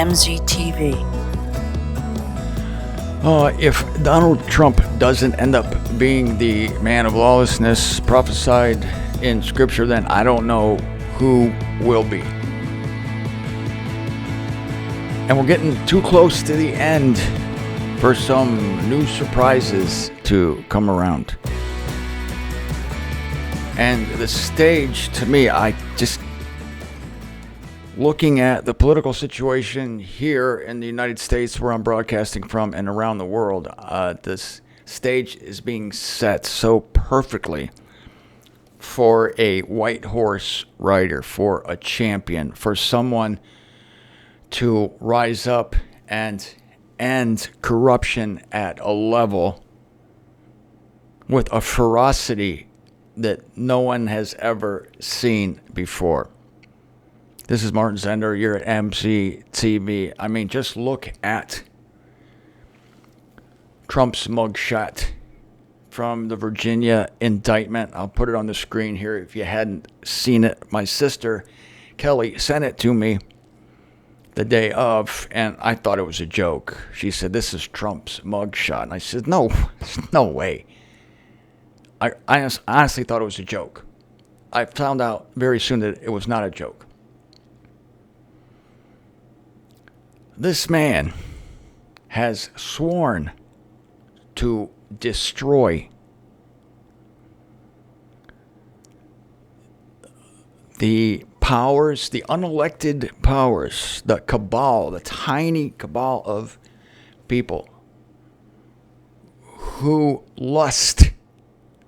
MZTV. If Donald Trump doesn't end up being the man of lawlessness prophesied in Scripture, then I don't know who will be. And we're getting too close to the end for some new surprises to come around. And the stage, to me, looking at the political situation here in the United States where I'm broadcasting from and around the world, this stage is being set so perfectly for a white horse rider, for a champion, for someone to rise up and end corruption at a level with a ferocity that no one has ever seen before. This is Martin Zender. You're at MZTV. I mean, just look at Trump's mugshot from the Virginia indictment. I'll put it on the screen here if you hadn't seen it. My sister, Kelly, sent it to me the day of, and I thought it was a joke. She said, "This is Trump's mugshot." And I said, no way. I honestly thought it was a joke. I found out very soon that it was not a joke. This man has sworn to destroy the powers, the unelected powers, the cabal, the tiny cabal of people who lust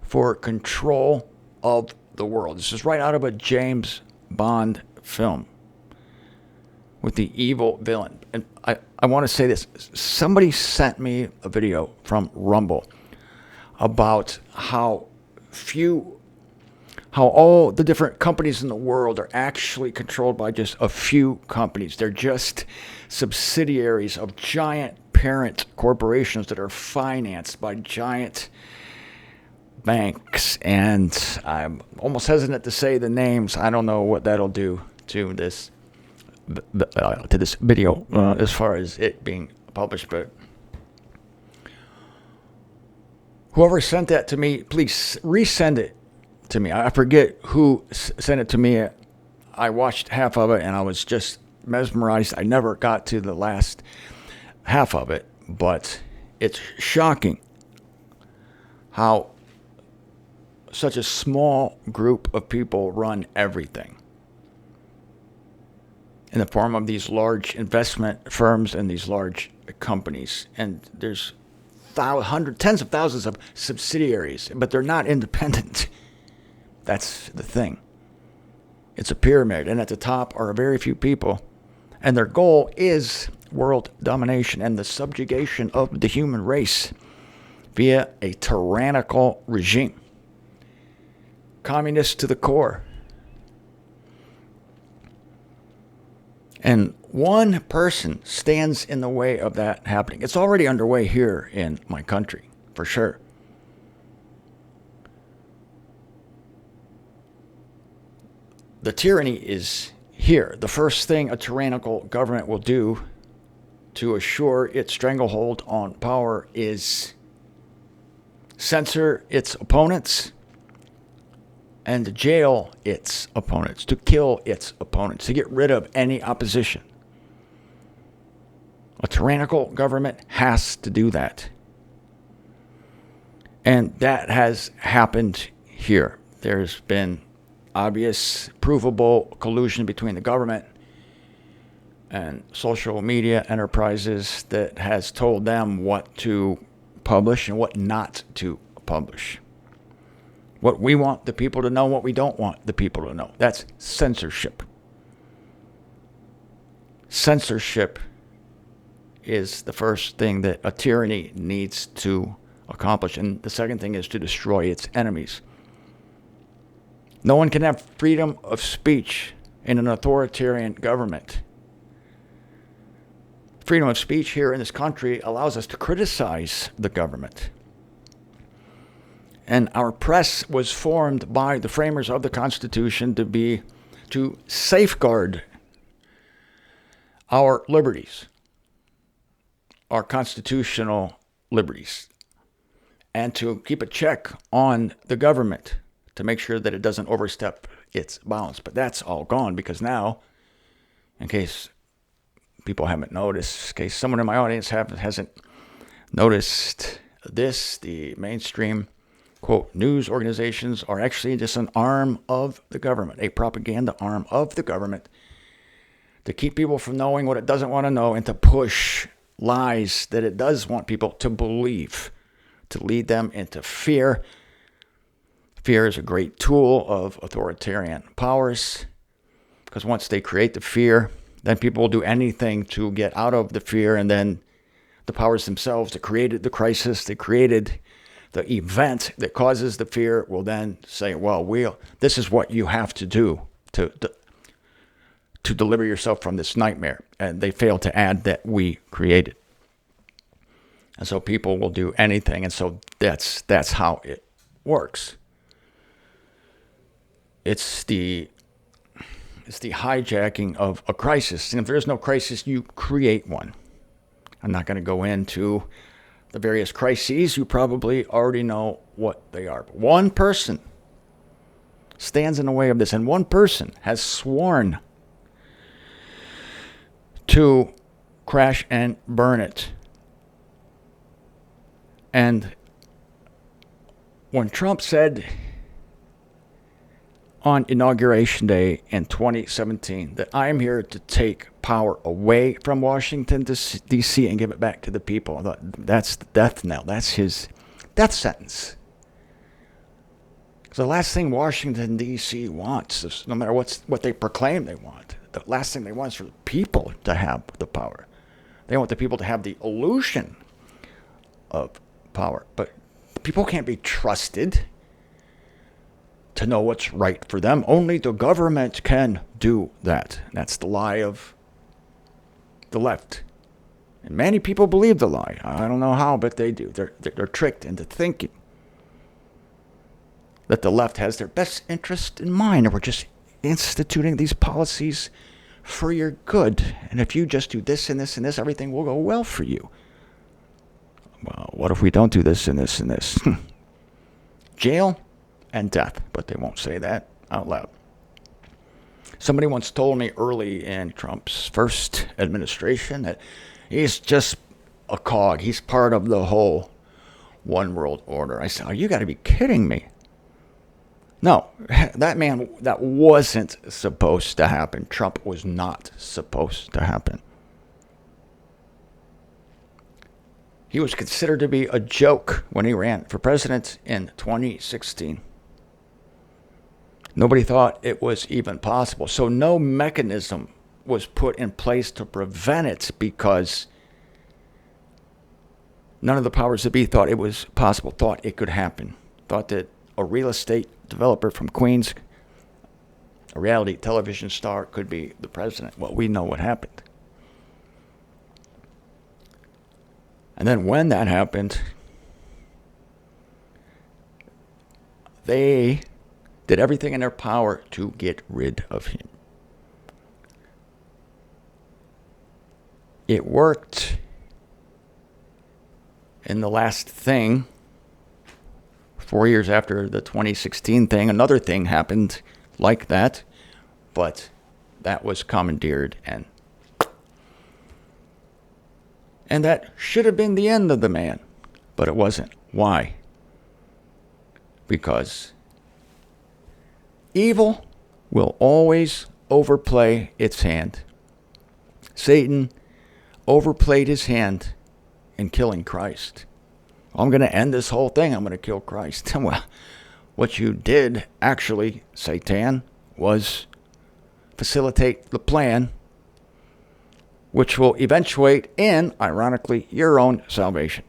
for control of the world. This is right out of a James Bond film with the evil villain. And I want to say this. Somebody sent me a video from Rumble about how all the different companies in the world are actually controlled by just a few companies. They're just subsidiaries of giant parent corporations that are financed by giant banks. And I'm almost hesitant to say the names. I don't know what that'll do to this video as far as it being published, but whoever sent that to me, please resend it to me. I forget who sent it to me. I watched half of it and I was just mesmerized. I never got to the last half of it, but it's shocking how such a small group of people run everything in the form of these large investment firms and these large companies. And there's tens of thousands of subsidiaries, but they're not independent. That's the thing. It's a pyramid, and at the top are very few people, and their goal is world domination and the subjugation of the human race via a tyrannical regime. Communist to the core. And one person stands in the way of that happening. It's already underway here in my country, for sure. The tyranny is here. The first thing a tyrannical government will do to assure its stranglehold on power is censor its opponents and to jail its opponents, to kill its opponents, to get rid of any opposition. A tyrannical government has to do that. And that has happened here. There's been obvious, provable collusion between the government and social media enterprises that has told them what to publish and what not to publish. What we want the people to know, what we don't want the people to know. That's censorship. Censorship is the first thing that a tyranny needs to accomplish. And the second thing is to destroy its enemies. No one can have freedom of speech in an authoritarian government. Freedom of speech here in this country allows us to criticize the government. And our press was formed by the framers of the Constitution to safeguard our liberties, our constitutional liberties, and to keep a check on the government to make sure that it doesn't overstep its bounds. But that's all gone because now, in case people haven't noticed, in case someone in my audience hasn't noticed this, the mainstream, quote, news organizations are actually just an arm of the government, a propaganda arm of the government to keep people from knowing what it doesn't want to know and to push lies that it does want people to believe, to lead them into fear. Fear is a great tool of authoritarian powers because once they create the fear, then people will do anything to get out of the fear, and then the powers themselves that created the crisis, that created the event that causes the fear, will then say, well, this is what you have to do to deliver yourself from this nightmare. And they fail to add that we created. And so people will do anything. And so that's how it works. It's the hijacking of a crisis. And if there is no crisis, you create one. I'm not going to go into the various crises. You probably already know what they are. But one person stands in the way of this, and one person has sworn to crash and burn it. And when Trump said on Inauguration Day in 2017 that I am here to take power away from Washington, D.C. and give it back to the people, I thought, that's the death knell. That's his death sentence. Because the last thing Washington, D.C. wants, is, no matter what they proclaim they want, the last thing they want is for the people to have the power. They want the people to have the illusion of power. But people can't be trusted to know what's right for them. Only the government can do that. That's the lie of the left. And many people believe the lie. I don't know how, but they do. They're tricked into thinking that the left has their best interest in mind, and we're just instituting these policies for your good. And if you just do this and this and this, everything will go well for you. Well, what if we don't do this and this and this? Jail and death, but they won't say that out loud. Somebody once told me early in Trump's first administration that he's just a cog. He's part of the whole one world order. I said, oh, you got to be kidding me. No, that wasn't supposed to happen. Trump was not supposed to happen. He was considered to be a joke when he ran for president in 2016. Nobody thought it was even possible. So no mechanism was put in place to prevent it because none of the powers that be thought it was possible, thought it could happen, thought that a real estate developer from Queens, a reality television star, could be the president. Well, we know what happened. And then when that happened, they did everything in their power to get rid of him. It worked in the last thing. 4 years after the 2016 thing, another thing happened like that, but that was commandeered, and that should have been the end of the man, but it wasn't. Why? Because evil will always overplay its hand. Satan overplayed his hand in killing Christ. I'm going to end this whole thing. I'm going to kill Christ. Well, what you did, actually, Satan, was facilitate the plan, which will eventuate in, ironically, your own salvation.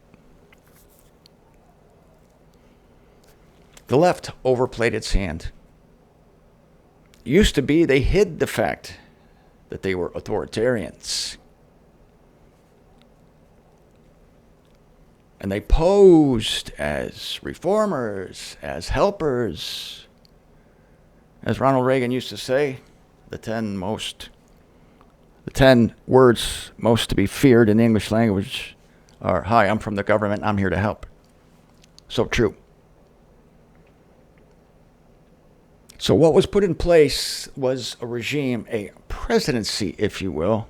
The left overplayed its hand. It used to be they hid the fact that they were authoritarians. And they posed as reformers, as helpers. As Ronald Reagan used to say, the 10 most The 10 words most to be feared in the English language are, "Hi, I'm from the government. I'm here to help." So true. So what was put in place was a regime, a presidency, if you will,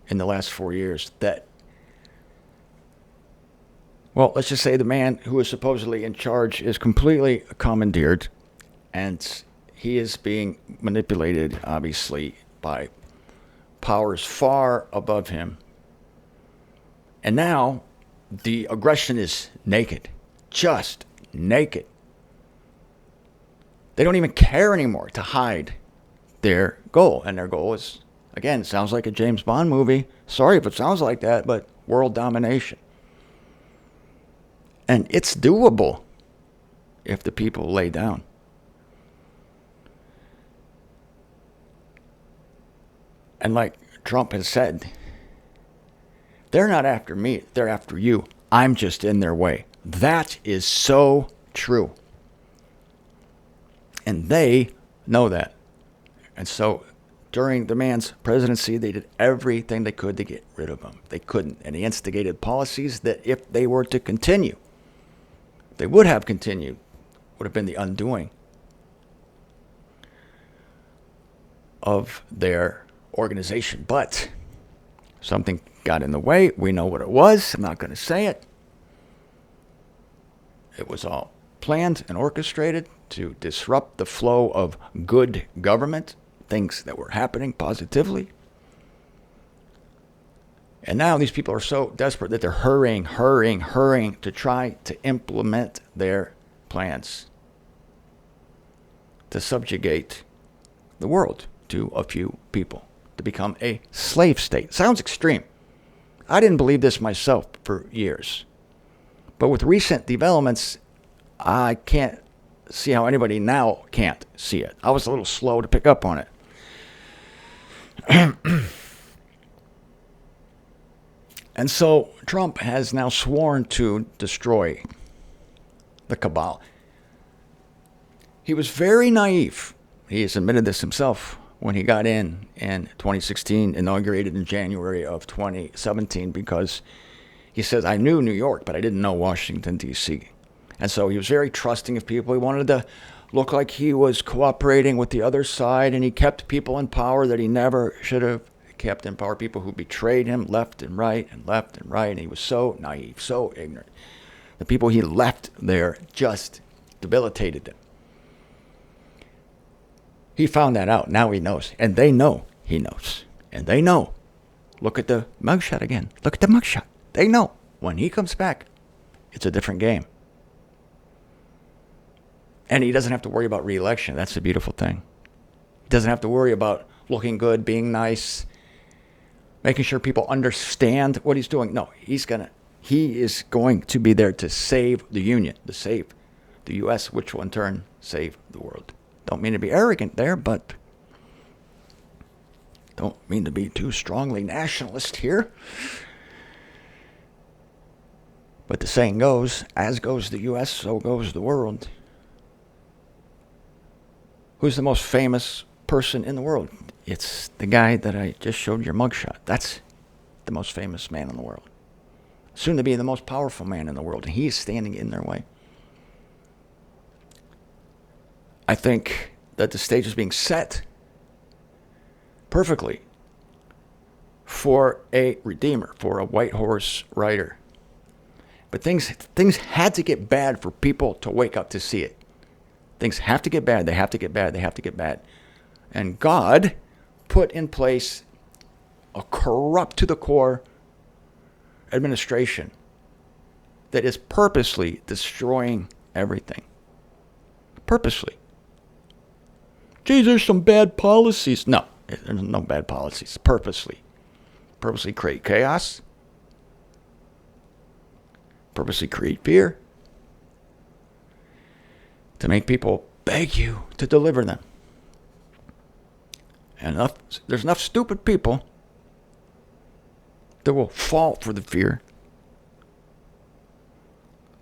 in the last 4 years that, well, let's just say the man who is supposedly in charge is completely commandeered, and he is being manipulated, obviously, by powers far above him. And now the aggression is naked, just naked. They don't even care anymore to hide their goal. And their goal is, again, sounds like a James Bond movie. Sorry if it sounds like that, but world domination. And it's doable if the people lay down. And like Trump has said, they're not after me, they're after you. I'm just in their way. That is so true. And they know that. And so during the man's presidency, they did everything they could to get rid of him. They couldn't. And they instigated policies that if they were to continue, they would have continued, would have been the undoing of their organization. But something got in the way. We know what it was. I'm not going to say it. It was all planned and orchestrated to disrupt the flow of good government, things that were happening positively. And now these people are so desperate that they're hurrying to try to implement their plans to subjugate the world to a few people, to become a slave state. Sounds extreme. I didn't believe this myself for years. But with recent developments, I can't see how anybody now can't see it. I was a little slow to pick up on it. And so Trump has now sworn to destroy the cabal. He was very naive. He has admitted this himself when he got in 2016, inaugurated in January of 2017, because he says, I knew New York, but I didn't know Washington, D.C. And so he was very trusting of people. He wanted to look like he was cooperating with the other side, and he kept people in power that he never should have kept in power, people who betrayed him left and right, and he was so naive, so ignorant. The people he left there just debilitated him. He found that out. Now he knows. And they know he knows. And they know. Look at the mugshot again. Look at the mugshot. They know. When he comes back, it's a different game. And he doesn't have to worry about re-election. That's the beautiful thing. He doesn't have to worry about looking good, being nice, making sure people understand what he's doing. No, he is going to be there to save the Union, to save the U.S., which will in turn save the world. Don't mean to be arrogant there, but don't mean to be too strongly nationalist here. But the saying goes, as goes the U.S., so goes the world. Who's the most famous person in the world? It's the guy that I just showed your mugshot. That's the most famous man in the world. Soon to be the most powerful man in the world. And he's standing in their way. I think that the stage is being set perfectly for a redeemer, for a white horse rider. But things had to get bad for people to wake up to see it. Things have to get bad. They have to get bad. They have to get bad. And God put in place a corrupt to the core administration that is purposely destroying everything. Purposely. Geez, there's some bad policies. No, there's no bad policies. Purposely. Purposely create chaos. Purposely create fear. To make people beg you to deliver them. And there's enough stupid people that will fall for the fear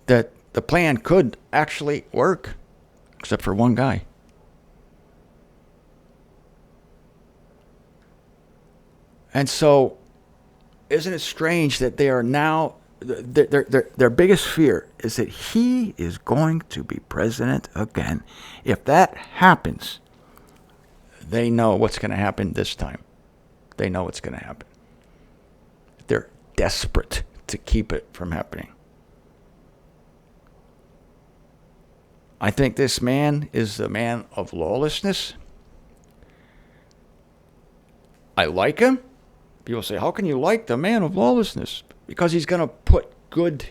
that the plan could actually work, except for one guy. And so, isn't it strange that they are now, their biggest fear is that he is going to be president again. If that happens, they know what's going to happen this time. They know what's going to happen. They're desperate to keep it from happening. I think this man is the man of lawlessness. I like him. People say, how can you like the man of lawlessness? Because he's going to put good,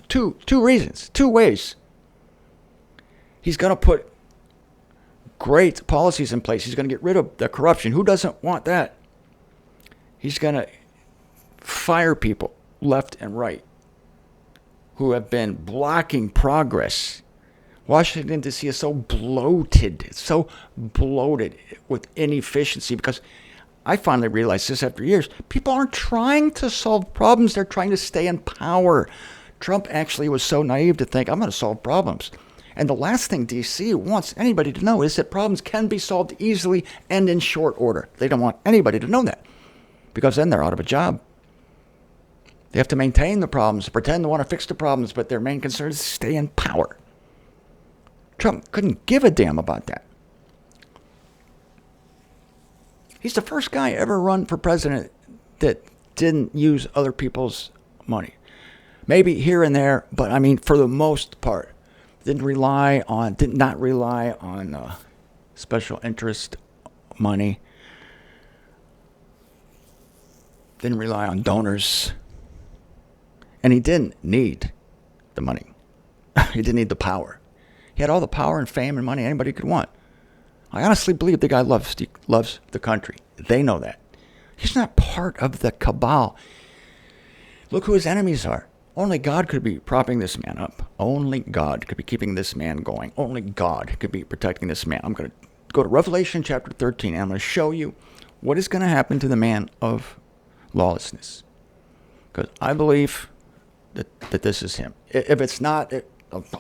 two reasons, two ways. He's going to put great policies in place. He's going to get rid of the corruption. Who doesn't want that? He's going to fire people left and right who have been blocking progress. Washington, D.C. is so bloated. It's so bloated with inefficiency because I finally realized this after years. People aren't trying to solve problems. They're trying to stay in power. Trump actually was so naive to think, I'm going to solve problems. And the last thing D.C. wants anybody to know is that problems can be solved easily and in short order. They don't want anybody to know that because then they're out of a job. They have to maintain the problems, pretend they want to fix the problems, but their main concern is to stay in power. Trump couldn't give a damn about that. He's the first guy ever run for president that didn't use other people's money. Maybe here and there, but I mean, for the most part, did not rely on special interest money. Didn't rely on donors. And he didn't need the money. He didn't need the power. He had all the power and fame and money anybody could want. I honestly believe the guy loves the country. They know that. He's not part of the cabal. Look who his enemies are. Only God could be propping this man up. Only God could be keeping this man going. Only God could be protecting this man. I'm going to go to Revelation chapter 13, and I'm going to show you what is going to happen to the man of lawlessness. Because I believe that this is him. If it's not,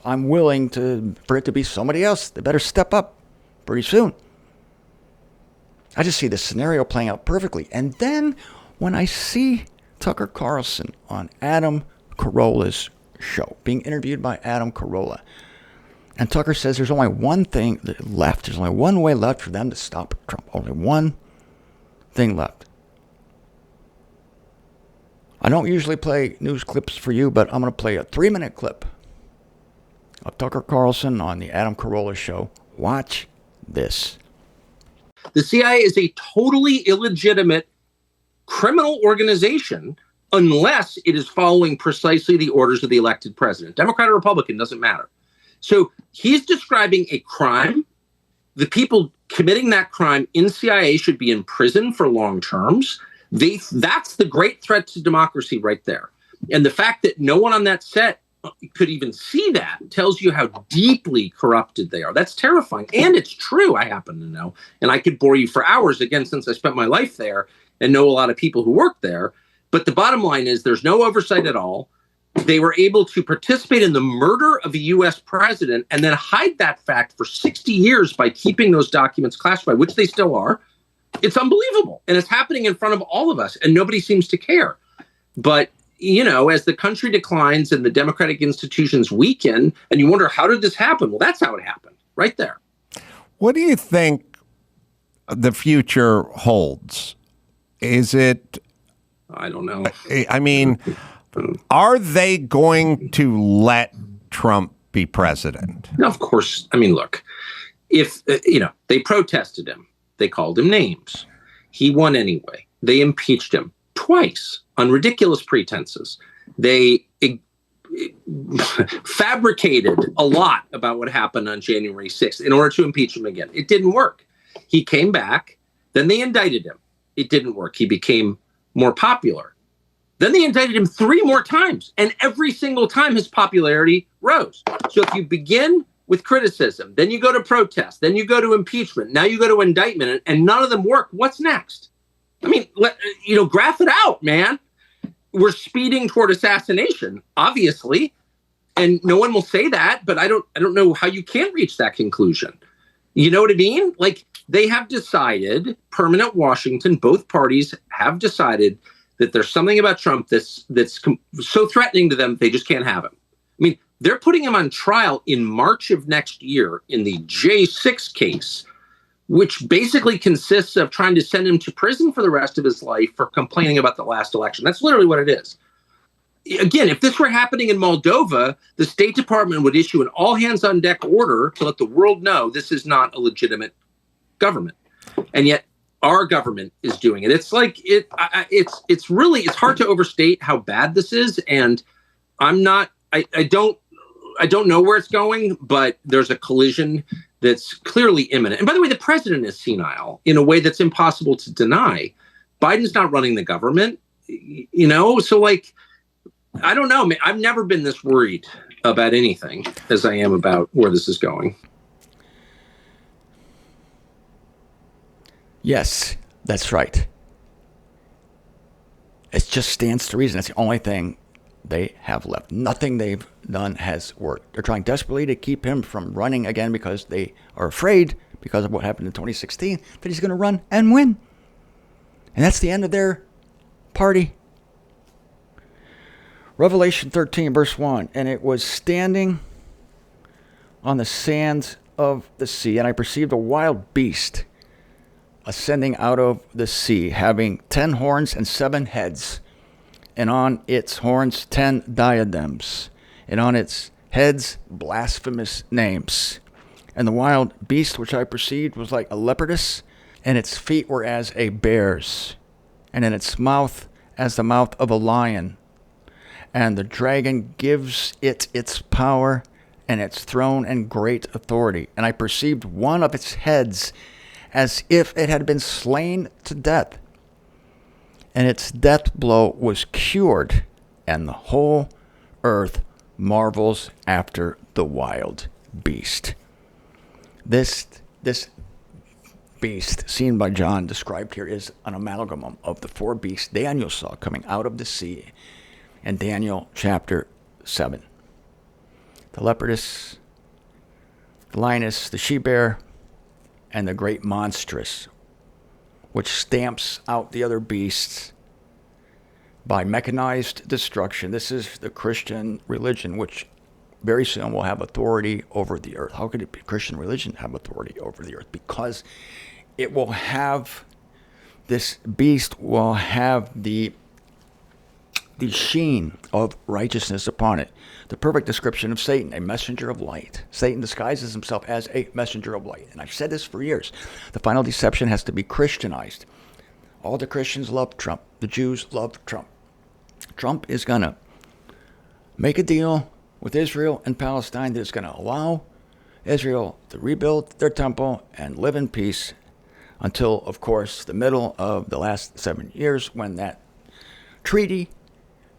I'm willing for it to be somebody else. They better step up pretty soon. I just see this scenario playing out perfectly. And then when I see Tucker Carlson on Adam Carolla's show, being interviewed by Adam Carolla, and Tucker says there's only one thing left. There's only one way left for them to stop Trump. Only one thing left. I don't usually play news clips for you, but I'm going to play a 3-minute clip of Tucker Carlson on the Adam Carolla show. Watch this. The CIA is a totally illegitimate criminal organization unless it is following precisely the orders of the elected president. Democrat or Republican, doesn't matter. So he's describing a crime. The people committing that crime in CIA should be in prison for long terms. That's the great threat to democracy right there. And the fact that no one on that set could even see that tells you how deeply corrupted they are. That's terrifying. And it's true, I happen to know. And I could bore you for hours, again, since I spent my life there and know a lot of people who work there. But the bottom line is there's no oversight at all. They were able to participate in the murder of a U.S. president and then hide that fact for 60 years by keeping those documents classified, which they still are. It's unbelievable. And it's happening in front of all of us, and nobody seems to care. But, you know, as the country declines and the democratic institutions weaken, and you wonder, how did this happen? Well, that's how it happened, right there. What do you think the future holds? Is it... I don't know. I mean, are they going to let Trump be president? No, of course. I mean, look, if, they protested him. They called him names. He won anyway. They impeached him twice on ridiculous pretenses. They fabricated a lot about what happened on January 6th in order to impeach him again. It didn't work. He came back. Then they indicted him. It didn't work. He became more popular. Then they indicted him 3 more times. And every single time his popularity rose. So if you begin with criticism, then you go to protest, then you go to impeachment, now you go to indictment, and none of them work. What's next? I mean, graph it out, man. We're speeding toward assassination, obviously, and no one will say that, but I don't know how you can't reach that conclusion. You know what I mean? Like, they have decided, permanent Washington, both parties have decided that there's something about Trump that's so threatening to them, they just can't have him. I mean, they're putting him on trial in March of next year in the J6 case, which basically consists of trying to send him to prison for the rest of his life for complaining about the last election. That's literally what it is. Again, if this were happening in Moldova, the State Department would issue an all-hands-on-deck order to let the world know this is not a legitimate government. And yet our government is doing it. It's like it's hard to overstate how bad this is. And I don't know where it's going, but there's a collision that's clearly imminent. And by the way, the president is senile in a way that's impossible to deny. Biden's not running the government, so like, I don't know. I've never been this worried about anything as I am about where this is going. Yes, that's right. It just stands to reason. That's the only thing they have left. Nothing they've done has worked. They're trying desperately to keep him from running again because they are afraid, because of what happened in 2016, that he's going to run and win. And that's the end of their party. Revelation 13, verse 1, and it was standing on the sands of the sea, and I perceived a wild beast ascending out of the sea, having 10 horns and 7 heads, and on its horns 10 diadems, and on its heads blasphemous names. And the wild beast which I perceived was like a leopardess, and its feet were as a bear's, and in its mouth as the mouth of a lion. And the dragon gives it its power and its throne and great authority. And I perceived one of its heads as if it had been slain to death. And its death blow was cured, and the whole earth marvels after the wild beast. This beast, seen by John, described here, is an amalgam of the 4 beasts Daniel saw coming out of the sea in Daniel chapter 7. The leopardess, the lioness, the she-bear, and the great monstrous, which stamps out the other beasts by mechanized destruction. This is the Christian religion, which very soon will have authority over the earth. How could it be Christian religion have authority over the earth? Because it will have, this beast will have the sheen of righteousness upon it. The perfect description of Satan, a messenger of light. Satan disguises himself as a messenger of light. And I've said this for years. The final deception has to be Christianized. All the Christians love Trump. The Jews love Trump. Trump is going to make a deal with Israel and Palestine that is going to allow Israel to rebuild their temple and live in peace until, of course, the middle of the last 7 years, when that treaty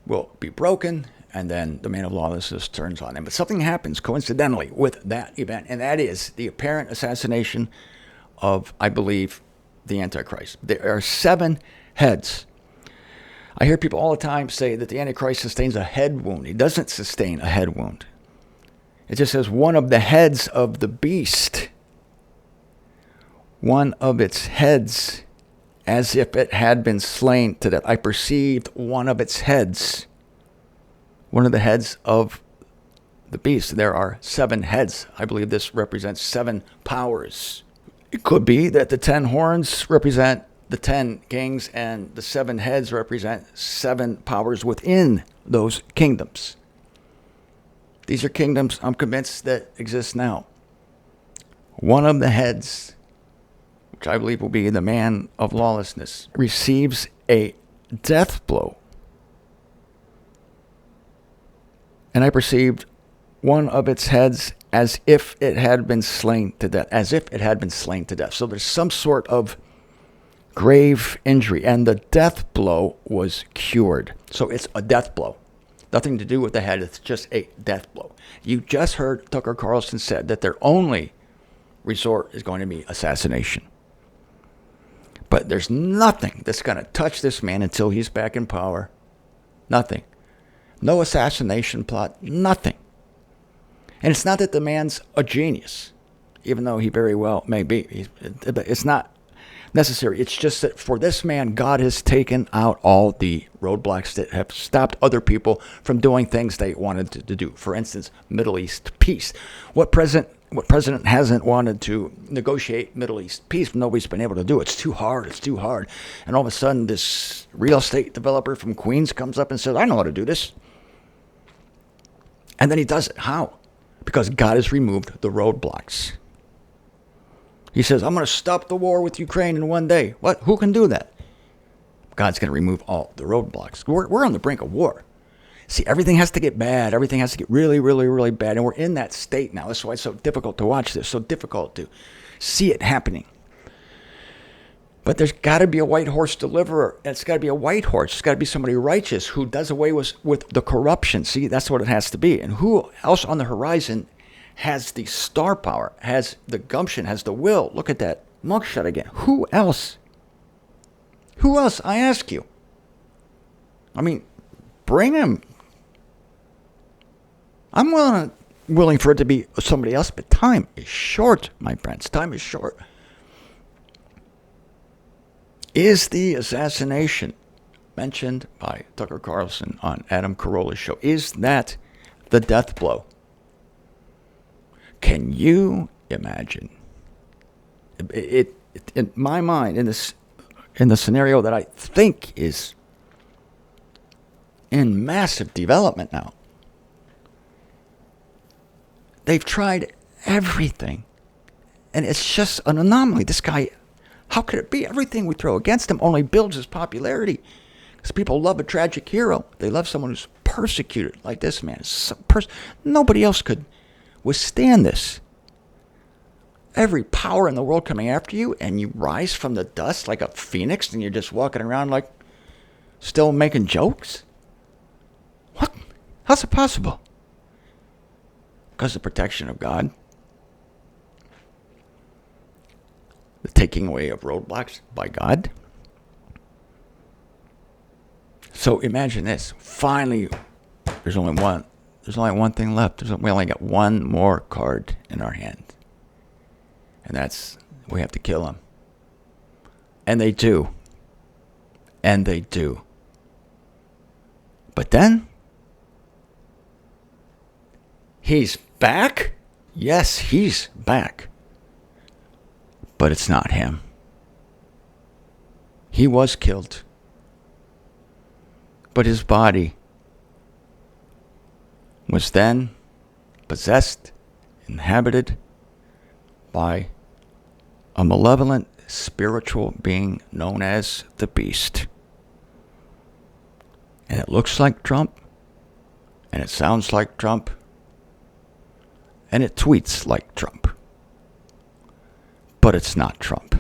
will be broken, and then the man of lawlessness turns on them. But something happens coincidentally with that event, and that is the apparent assassination of, I believe, the Antichrist. There are 7 heads. I hear people all the time say that the Antichrist sustains a head wound. He doesn't sustain a head wound. It just says one of the heads of the beast, one of its heads, as if it had been slain to death. I perceived one of its heads, one of the heads of the beast. There are 7 heads. I believe this represents 7 powers. It could be that the 10 horns represent the 10 kings, and the 7 heads represent 7 powers within those kingdoms. These are kingdoms, I'm convinced, that exist now. One of the heads, which I believe will be the man of lawlessness, receives a death blow. And I perceived one of its heads as if it had been slain to death. As if it had been slain to death. So there's some sort of grave injury, and the death blow was cured. So it's a death blow. Nothing to do with the head. It's just a death blow. You just heard Tucker Carlson said that their only resort is going to be assassination. But there's nothing that's going to touch this man until he's back in power. Nothing. No assassination plot. Nothing. And it's not that the man's a genius. even though he very well may be. It's not necessary. It's just that for this man, God has taken out all the roadblocks that have stopped other people from doing things they wanted to do. For instance, Middle East peace. What president hasn't wanted to negotiate Middle East peace? Nobody's been able to do it. It's too hard. It's too hard. And all of a sudden, this real estate developer from Queens comes up and says, I know how to do this. And then he does it. How? Because God has removed the roadblocks. He says, I'm going to stop the war with Ukraine in one day. What? Who can do that? God's going to remove all the roadblocks. We're on the brink of war. See, everything has to get bad. Everything has to get really, really, really bad. And we're in that state now. That's why it's so difficult to watch this, so difficult to see it happening. But there's got to be a white horse deliverer. And it's got to be a white horse. It's got to be somebody righteous who does away with the corruption. See, that's what it has to be. And who else on the horizon has the star power, has the gumption, has the will? Look at that mugshot again. Who else? Who else, I ask you? I mean, bring him. I'm willing for it to be somebody else, but time is short, my friends. Time is short. Is the assassination mentioned by Tucker Carlson on Adam Carolla's show, is that the death blow? Can you imagine? It in my mind, in the scenario that I think is in massive development now, they've tried everything, and it's just an anomaly. This guy, how could it be? Everything we throw against him only builds his popularity. Because people love a tragic hero. They love someone who's persecuted like this man. Nobody else could withstand this. Every power in the world coming after you, and you rise from the dust like a phoenix, and you're just walking around like still making jokes? What? How's it possible? Because of the protection of God. The taking away of roadblocks by God. So imagine this. Finally, there's only one thing left. We only got one more card in our hand. And that's, we have to kill him. And they do. And they do. But then, he's back? Yes, he's back. But it's not him. He was killed. But his body was then possessed, inhabited by a malevolent spiritual being known as the Beast. And it looks like Trump, and it sounds like Trump, and it tweets like Trump. But it's not Trump.